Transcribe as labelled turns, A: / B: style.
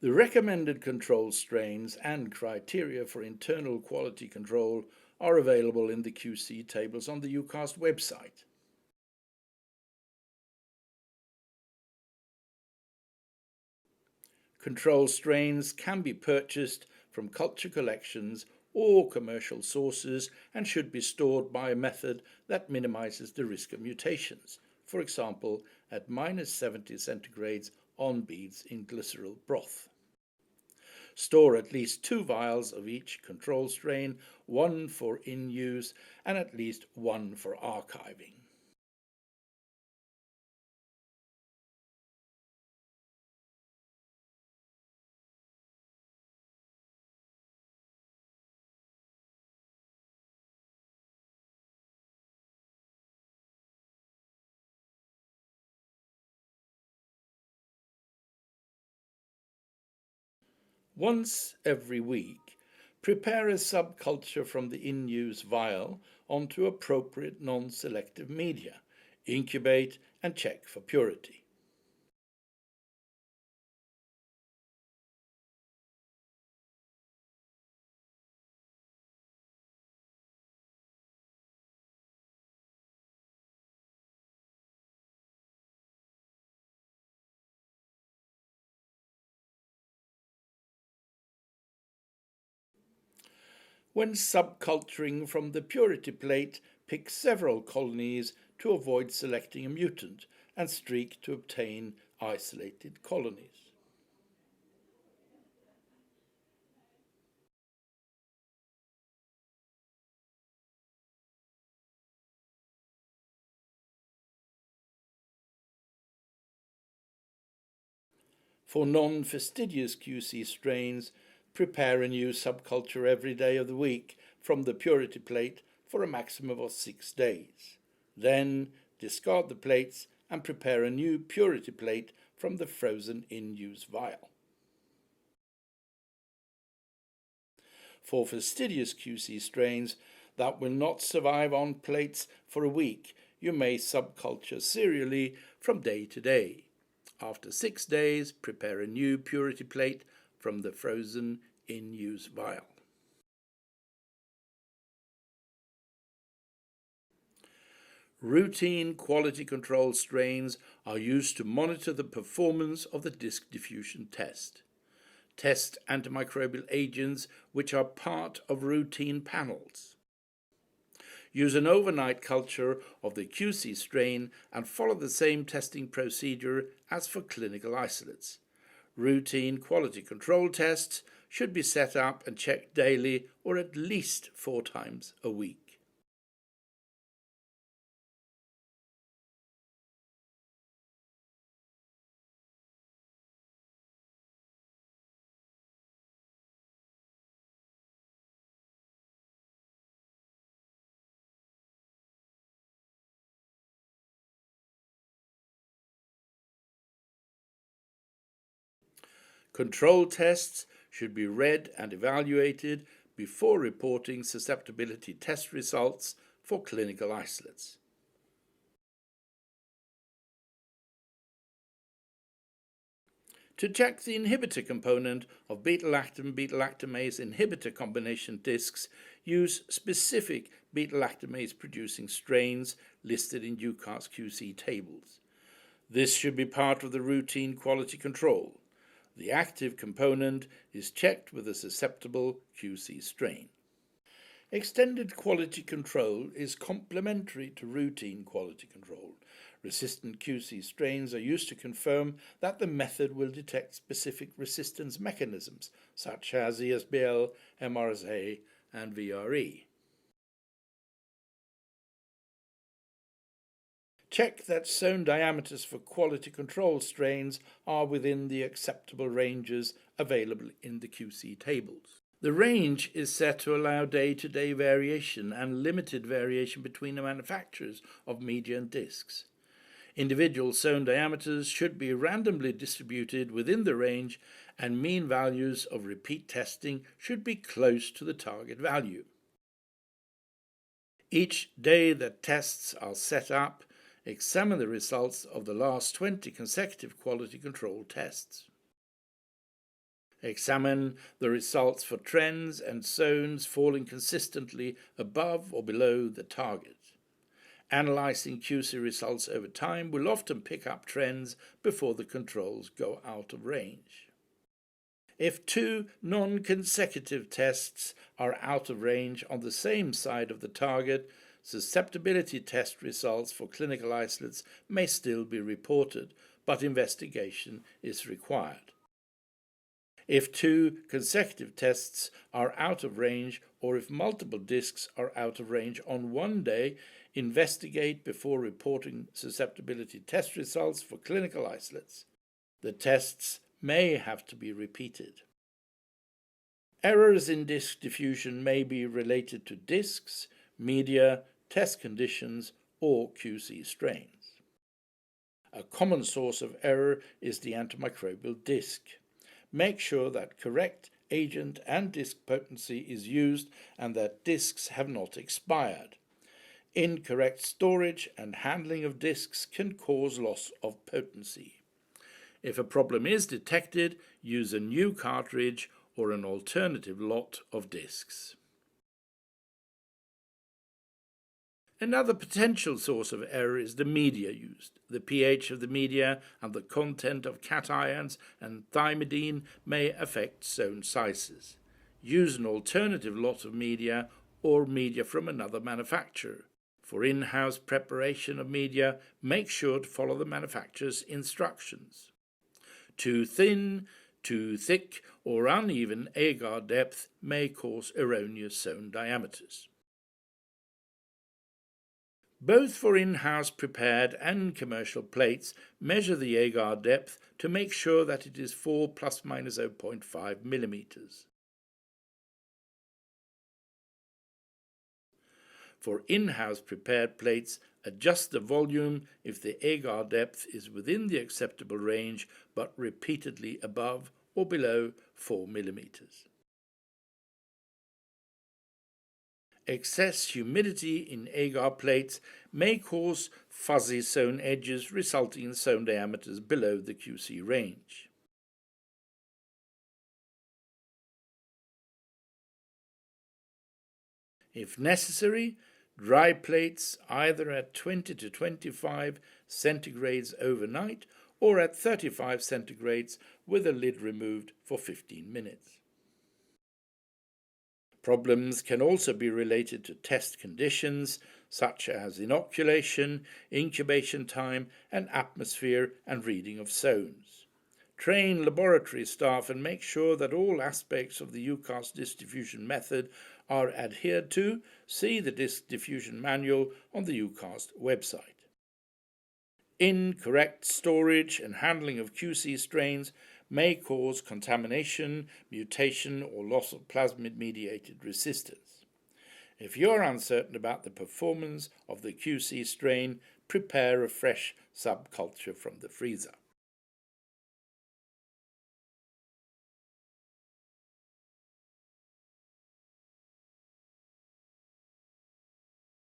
A: The recommended control strains and criteria for internal quality control are available in the QC tables on the UCAST website. Control strains can be purchased from culture collections or commercial sources and should be stored by a method that minimizes the risk of mutations, for example at -70 centigrades on beads in glycerol broth. Store at least 2 vials of each control strain, 1 for in-use and at least 1 for archiving. Once every week, prepare a subculture from the in-use vial onto appropriate non-selective media, incubate and check for purity. When subculturing from the purity plate, pick several colonies to avoid selecting a mutant and streak to obtain isolated colonies. For non-fastidious QC strains, prepare a new subculture every day of the week from the purity plate for a maximum of 6 days. Then discard the plates and prepare a new purity plate from the frozen in-use vial. For fastidious QC strains that will not survive on plates for a week, you may subculture serially from day to day. After 6 days, prepare a new purity plate from the frozen in-use vial. Routine quality control strains are used to monitor the performance of the disc diffusion test. Test antimicrobial agents which are part of routine panels. Use an overnight culture of the QC strain and follow the same testing procedure as for clinical isolates. Routine quality control tests should be set up and checked daily or at least 4 times a week. Control tests should be read and evaluated before reporting susceptibility test results for clinical isolates. To check the inhibitor component of beta-lactam-beta-lactamase inhibitor combination discs, use specific beta-lactamase producing strains listed in UCAST QC tables. This should be part of the routine quality control. The active component is checked with a susceptible QC strain. Extended quality control is complementary to routine quality control. Resistant QC strains are used to confirm that the method will detect specific resistance mechanisms, such as ESBL, MRSA, and VRE. Check that zone diameters for quality control strains are within the acceptable ranges available in the QC tables. The range is set to allow day-to-day variation and limited variation between the manufacturers of media and discs. Individual zone diameters should be randomly distributed within the range, and mean values of repeat testing should be close to the target value. Each day that tests are set up, examine the results of the last 20 consecutive quality control tests. Examine the results for trends and zones falling consistently above or below the target. Analyzing QC results over time will often pick up trends before the controls go out of range. If two non-consecutive tests are out of range on the same side of the target, susceptibility test results for clinical isolates may still be reported, but investigation is required. If two consecutive tests are out of range, or if multiple discs are out of range on one day, investigate before reporting susceptibility test results for clinical isolates. The tests may have to be repeated. Errors in disc diffusion may be related to discs, media, test conditions, or QC strains. A common source of error is the antimicrobial disc. Make sure that correct agent and disc potency is used and that discs have not expired. Incorrect storage and handling of discs can cause loss of potency. If a problem is detected, use a new cartridge or an alternative lot of discs. Another potential source of error is the media used. The pH of the media and the content of cations and thymidine may affect zone sizes. Use an alternative lot of media or media from another manufacturer. For in-house preparation of media, make sure to follow the manufacturer's instructions. Too thin, too thick, or uneven agar depth may cause erroneous zone diameters. Both for in-house prepared and commercial plates, measure the agar depth to make sure that it is 4 ± 0.5 millimeters. For in-house prepared plates, adjust the volume if the agar depth is within the acceptable range but repeatedly above or below 4 millimeters. Excess humidity in agar plates may cause fuzzy zone edges, resulting in zone diameters below the QC range. If necessary, dry plates either at 20 to 25 centigrades overnight or at 35 centigrades with a lid removed for 15 minutes. Problems can also be related to test conditions, such as inoculation, incubation time, and atmosphere and reading of zones. Train laboratory staff and make sure that all aspects of the UCAS disc diffusion method are adhered to. See the disc diffusion manual on the UCAS website. Incorrect storage and handling of QC strains may cause contamination, mutation, or loss of plasmid-mediated resistance. If you're uncertain about the performance of the QC strain, prepare a fresh subculture from the freezer.